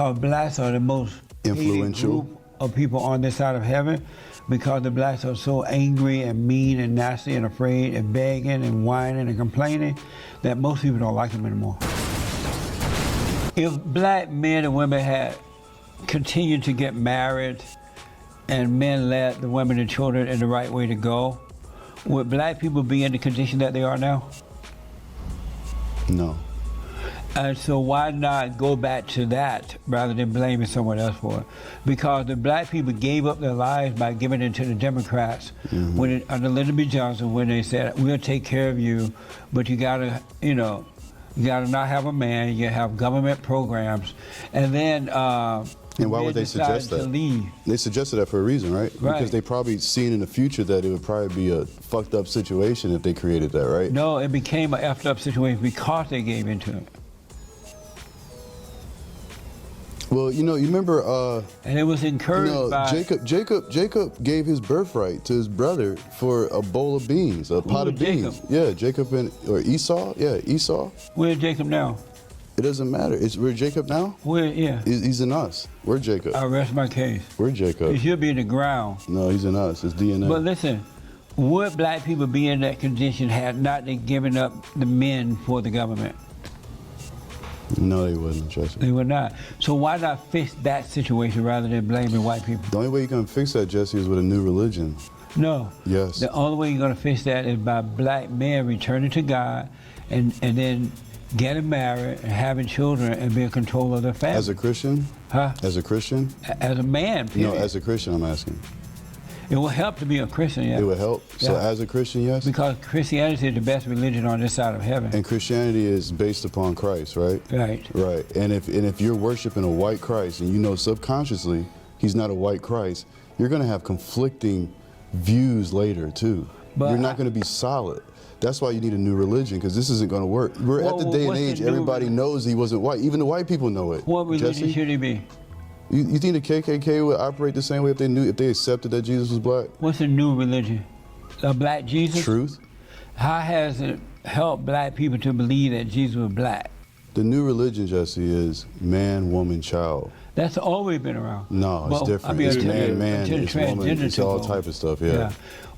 Blacks are the most influential group of people on this side of heaven because the blacks are so angry and mean and nasty and afraid and begging and whining and complaining that most people don't like them anymore. If black men and women had continued to get married and men led the women and children in the right way to go, would black people be in the condition that they are now? No. And so why not go back to that rather than blaming someone else for it? Because the black people gave up their lives by giving it to the Democrats under Lyndon B. Johnson when they said, we'll take care of you, but you gotta, you gotta not have a man, you have government programs. And then and why would they suggest that? They suggested that for a reason, right? Because they probably seen in the future that it would probably be a fucked up situation if they created that, right? No, it became an effed up situation because they gave into it. Well, you remember, and it was encouraged by Jacob gave his birthright to his brother for a bowl of beans, a pot of beans. Yeah, Jacob or Esau. Yeah, Esau. Where's Jacob now? It doesn't matter. We're Jacob now. Yeah. He's in us. We're Jacob. I rest my case. We're Jacob. He should be in the ground. No, he's in us. It's DNA. But listen, would black people be in that condition had not they given up the men for the government? No, they wouldn't, trust me. They would not. So why not fix that situation rather than blaming white people? The only way you're going to fix that, Jesse, is with a new religion. No. Yes. The only way you're going to fix that is by black men returning to God and then getting married and having children and being in control of their family. As a Christian? Huh? As a Christian? As a man, period. No, as a Christian, I'm asking. It will help to be a Christian, yeah. It will help? Yeah. So as a Christian, yes? Because Christianity is the best religion on this side of heaven. And Christianity is based upon Christ, right? Right. Right. And if you're worshiping a white Christ and you know subconsciously he's not a white Christ, you're going to have conflicting views later, too. But you're not going to be solid. That's why you need a new religion, because this isn't going to work. We're at the day and age, everybody knows he wasn't white. Even the white people know it. What religion should he be? You think the KKK would operate the same way if they accepted that Jesus was black? What's the new religion? A black Jesus? Truth. How has it helped black people to believe that Jesus was black? The new religion, Jesse, is man, woman, child. That's always been around. No, it's different. It's man, it's woman, it's all type of stuff, yeah.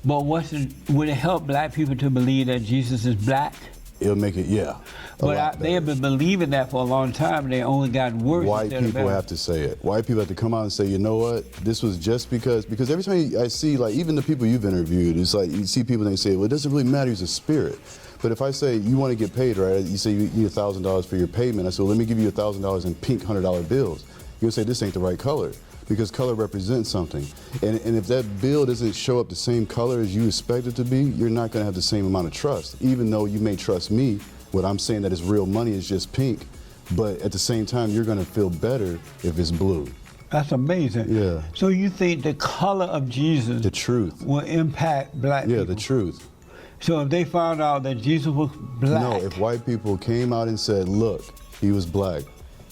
But would it help black people to believe that Jesus is black? It'll make it, yeah. But they have been believing that for a long time, and they only gotten worse. White people have to say it. White people have to come out and say, you know what, this was just because every time I see, like, even the people you've interviewed, it's like, you see people and they say, well, it doesn't really matter, he's a spirit. But if I say, you want to get paid, right, you say you need $1,000 for your payment, I say, well, let me give you $1,000 in pink $100 bills. You'll say, this ain't the right color, because color represents something. And if that bill doesn't show up the same color as you expect it to be, you're not going to have the same amount of trust. Even though you may trust me, what I'm saying that it's real money is just pink, but at the same time, you're going to feel better if it's blue. That's amazing. Yeah. So you think the color of Jesus, the truth, will impact black people? Yeah, the truth. So if they found out that Jesus was black. No, if white people came out and said, look, he was black.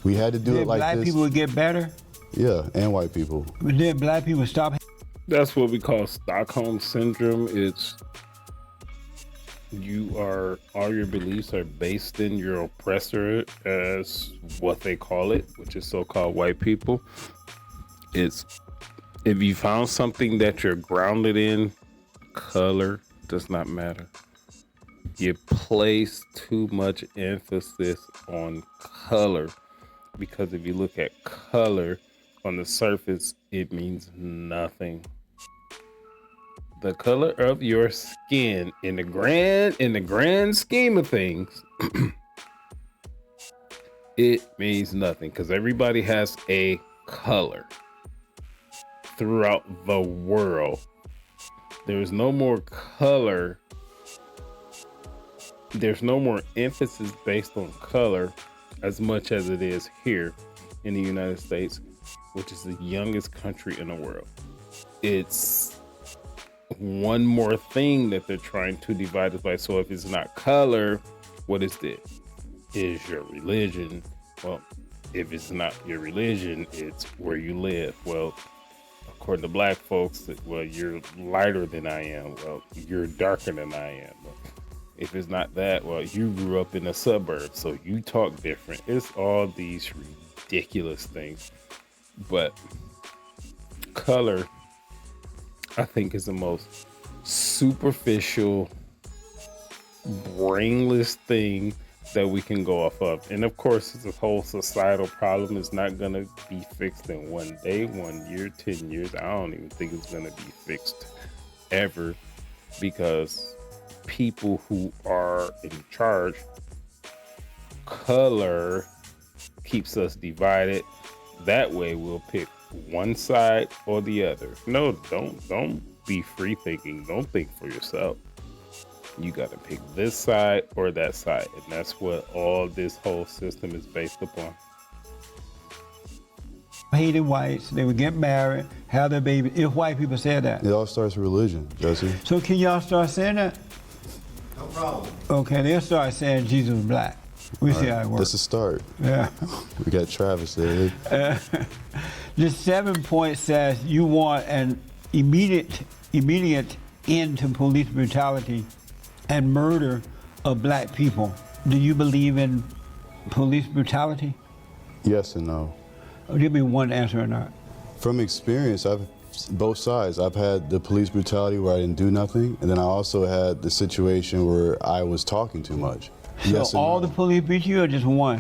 We had to do it like black this. People would get better? Yeah, and white people. But then black people stop. That's what we call Stockholm Syndrome. It's all your beliefs are based in your oppressor, as what they call it, which is so-called white people. It's if you found something that you're grounded in, color does not matter. You place too much emphasis on color, because if you look at color on the surface, it means nothing. The color of your skin in the grand scheme of things, it means nothing, because everybody has a color throughout the world. There's no more color. There's no more emphasis based on color as much as it is here in the United States, which is the youngest country in the world. It's one more thing that they're trying to divide us by. So if it's not color, what is it? Is your religion? Well, if it's not your religion, it's where you live. Well, according to black folks, well, you're lighter than I am. Well, you're darker than I am. Well, if it's not that, well, you grew up in the suburbs, so you talk different. It's all these ridiculous things. But color, I think, is the most superficial, brainless thing that we can go off of. And of course, it's a whole societal problem. It's not going to be fixed in 1 day, 1 year, 10 years. I don't even think it's going to be fixed ever, because people who are in charge, color keeps us divided. That way we'll pick one side or the other. No, don't be free thinking. Don't think for yourself. You got to pick this side or that side, and that's what all this whole system is based upon. Hated whites, they would get married, have their baby. If white people said that. It all starts with religion, Jesse. So can y'all start saying that? No problem. Okay, they'll start saying Jesus was black. We see how it works. That's a start. Yeah. We got Travis there. This 7 point says you want an immediate end to police brutality and murder of black people. Do you believe in police brutality? Yes and no. Or give me one answer or not. From experience, I've both sides. I've had the police brutality where I didn't do nothing, and then I also had the situation where I was talking too much. So Yes and all no. the police beat you or just one?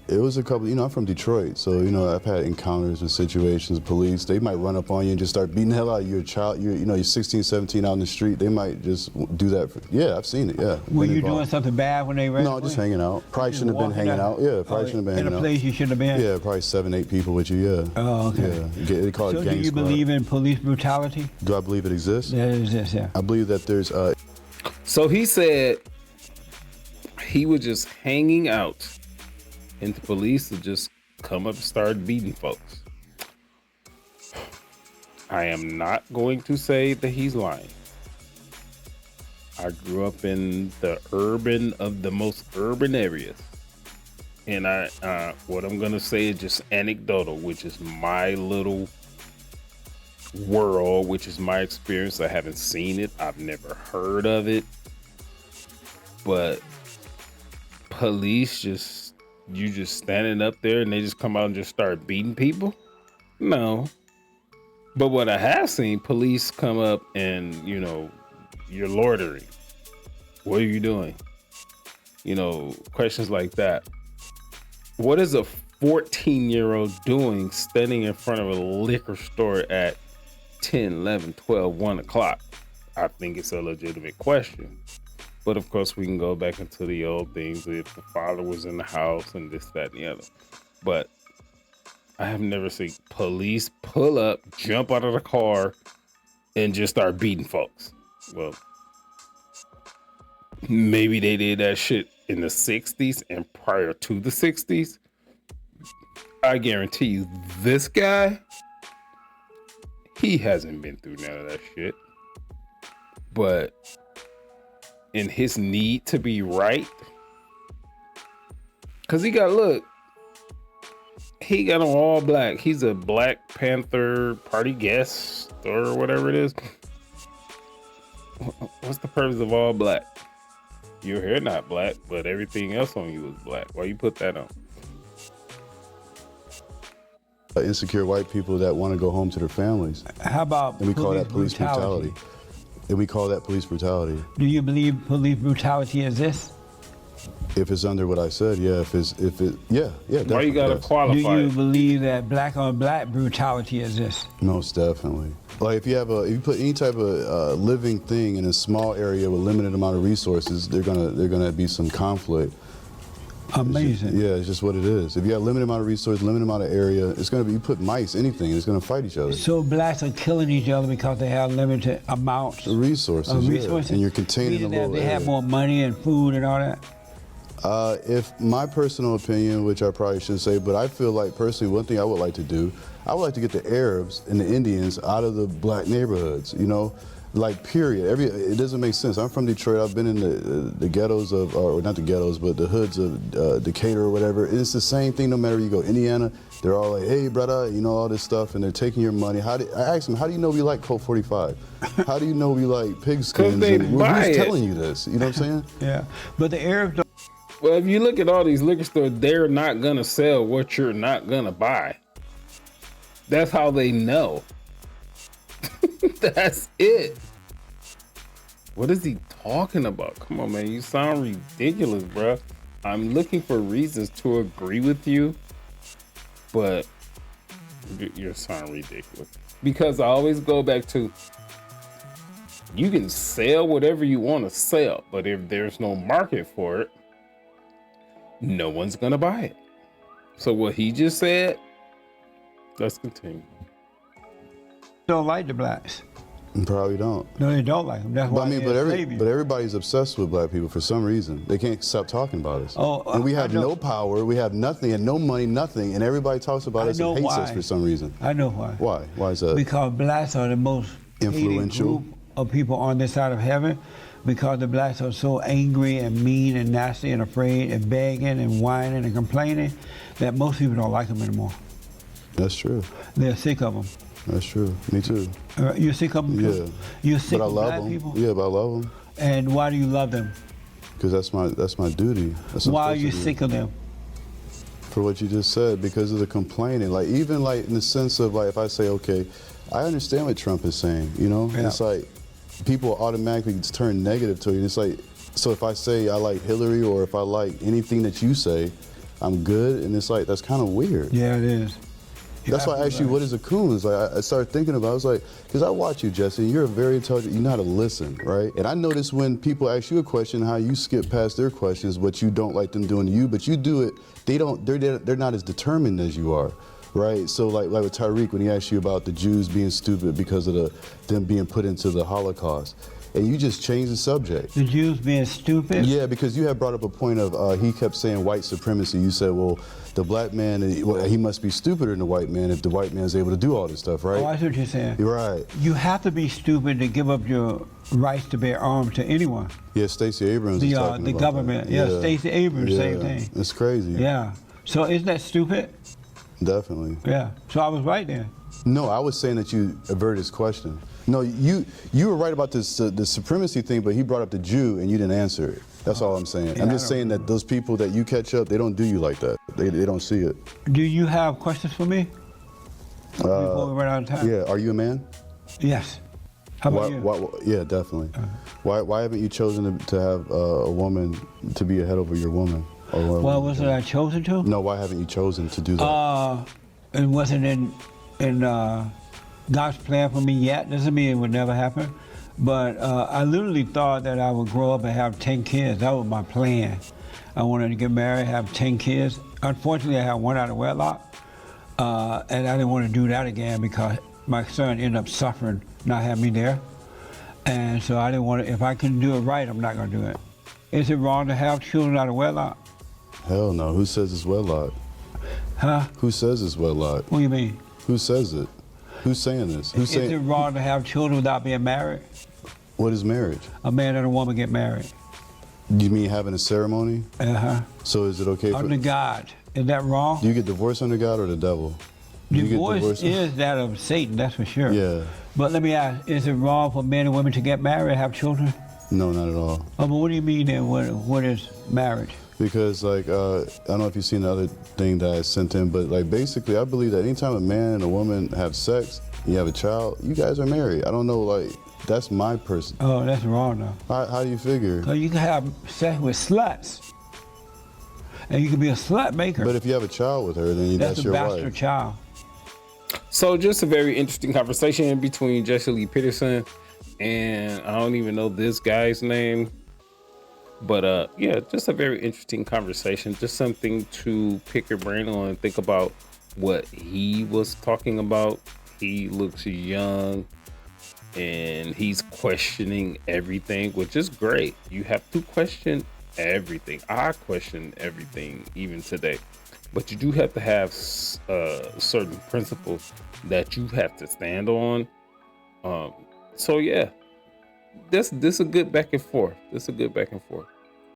It was a couple, I'm from Detroit, so, I've had encounters with situations, police, they might run up on you and just start beating the hell out of your child. You're 16, 17 out in the street, they might just do that. Yeah, I've seen it, yeah. Were Been you involved. doing something bad when they ran? No, just hanging out. Probably Just shouldn't have been walking hanging out? out. Yeah, probably shouldn't have been hanging In a out. place you shouldn't have been? Yeah, probably 7, 8 people with you, yeah. Oh, okay. Yeah, they call it So gang do you squad. believe in police brutality? Do I believe it exists? That is this, yeah. I believe that there's So he said he was just hanging out, and the police would just come up and start beating folks. I am not going to say that he's lying. I grew up in the most urban areas. And what I'm going to say is just anecdotal, which is my little world, which is my experience. I haven't seen it. I've never heard of it. But police you just standing up there and they just come out and just start beating people? No. But what I have seen, police come up and, you're loitering. What are you doing? Questions like that. What is a 14-year-old doing standing in front of a liquor store at 10, 11, 12, 1 o'clock? I think it's a legitimate question. But of course, we can go back into the old things if the father was in the house and this, that, and the other. But I have never seen police pull up, jump out of the car, and just start beating folks. Well, maybe they did that shit in the 60s and prior to the 60s. I guarantee you, this guy, he hasn't been through none of that shit. But in his need to be right, because he got on all black. He's a Black Panther party guest or whatever it is. What's the purpose of all black? Your hair not black, but everything else on you is black. Why you put that on? insecure white people that want to go home to their families. How about And we call that police brutality. And we call that police brutality. Do you believe police brutality exists? If it's under what I said, yeah. Yeah, Why definitely. you gotta yes. qualify Do you it? believe that black on black brutality exists? Most definitely. Like if you put any type of living thing in a small area with limited amount of resources, they're gonna be some conflict. Amazing. Yeah, it's just what it is. If you have limited amount of resources, limited amount of area, it's gonna be, you put mice, anything, it's gonna fight each other. So blacks are killing each other because they have limited amounts The resources, of yeah. resources. And you're containing a Meaning that little they have area. more money and food and all that. If my personal opinion, which I probably should say, but I feel like personally, one thing I would like to do, I would like to get the Arabs and the Indians out of the black neighborhoods, you know? Like, period. It doesn't make sense. I'm from Detroit. I've been in the ghettos of, or not the ghettos, but the hoods of Decatur or whatever. It's the same thing no matter where you go. Indiana, they're all like, hey, brother, you know, all this stuff, and they're taking your money. I asked them, how do you know we like Colt 45? How do you know we like pigskins? 'Cause they And buy who's it. telling you this? You know what I'm saying? Yeah. But the Arabs don't. Well, if you look at all these liquor stores, they're not gonna sell what you're not gonna buy. That's how they know. That's it. What is he talking about? Come on, man. You sound ridiculous, bro. I'm looking for reasons to agree with you, but you sound ridiculous. Because I always go back to, you can sell whatever you want to sell, but if there's no market for it, no one's gonna buy it. So what he just said, let's continue. Don't like the blacks. You probably don't. No, they don't like them. That's But why I mean, they but enslave you. everybody's obsessed with black people for some reason. They can't stop talking about us. Oh, and we I have know. no power. We have nothing and no money, nothing. And everybody talks about I us and know hates why. us for some reason. I know why. Why? Why is that? Because blacks are the most Influential. hated group of people on this side of heaven, because the blacks are so angry and mean and nasty and afraid and begging and whining and complaining that most people don't like them anymore. That's true. They're sick of them. That's true. Me too. You're sick of them too? Yeah. You're sick But I of love black them. people? Yeah, but I love them And why do you love them? because that's my duty. That's Why are I'm you supposed to do. sick of them? For what you just said, because of the complaining. Like, even like in the sense of like, if I say, okay, I understand what Trump is saying, you know? Yeah. It's like people automatically turn negative to you. It's like, so if I say I like Hillary or if I like anything that you say, I'm good. And it's like, that's kind of weird. Yeah, it is. That's why I asked you, what is a coon? It's like, I started thinking about it. I was like, because I watch you, Jesse, and you're a very intelligent, you know how to listen, right? And I notice when people ask you a question, how you skip past their questions, what you don't like them doing to you, but you do it, they're not as determined as you are, right? So like with Tyreek, when he asked you about the Jews being stupid because of them being put into the Holocaust, and you just changed the subject. The Jews being stupid? Yeah, because you had brought up a point of, he kept saying white supremacy. You said, well, the black man, he must be stupider than the white man if the white man is able to do all this stuff, right? Oh, I see what you're saying. You're right. You have to be stupid to give up your rights to bear arms to anyone. Yeah, Stacey Abrams is talking The about government. that. Yeah, Stacey Abrams, same thing. It's crazy. Yeah. So isn't that stupid? Definitely. Yeah. So I was right then. No, I was saying that you averted his question. No, you were right about this the supremacy thing, but he brought up the Jew and you didn't answer it. That's all I'm saying. Yeah, I'm just saying that those people that you catch up, they don't do you like that. They don't see it. Do you have questions for me? Before we run out of time? Yeah. Are you a man? Yes. How about you? Yeah, definitely. Why haven't you chosen to have a woman to be a head over your woman? Well, wasn't I chosen to? No, why haven't you chosen to do that? It wasn't in God's plan for me yet. Doesn't mean it would never happen. But I literally thought that I would grow up and have 10 kids. That was my plan. I wanted to get married, have 10 kids. Unfortunately, I had one out of wedlock. And I didn't want to do that again because my son ended up suffering, not having me there. And so I didn't want to, if I couldn't do it right, I'm not going to do it. Is it wrong to have children out of wedlock? Hell no. Who says it's wedlock? Huh? Who says it's wedlock? What do you mean? Who says it? Who's saying this? Who's Is it saying? wrong to have children without being married? What is marriage? A man and a woman get married. You mean having a ceremony? Uh-huh. So is it okay for? Under God. Is that wrong? Do you get divorced under God or the devil? Do you get Divorce divorced? is that of Satan, that's for sure. Yeah. But let me ask, is it wrong for men and women to get married and have children? No, not at all. Oh, but what do you mean then? What is marriage? Because like I don't know if you've seen the other thing that I sent in, but like basically I believe that anytime a man and a woman have sex, you have a child, you guys are married. I don't know, like that's my person. Oh, that's wrong though. How do you figure? So you can have sex with sluts. And you can be a slut maker. But if you have a child with her, then that's a your bastard wife. child. So just a very interesting conversation in between Jesse Lee Peterson and I don't even know this guy's name. But yeah, just a very interesting conversation. Just something to pick your brain on and think about what he was talking about. He looks young and he's questioning everything, which is great. You have to question everything. I question everything even today. But you do have to have certain principles that you have to stand on. So yeah, this is a good back and forth.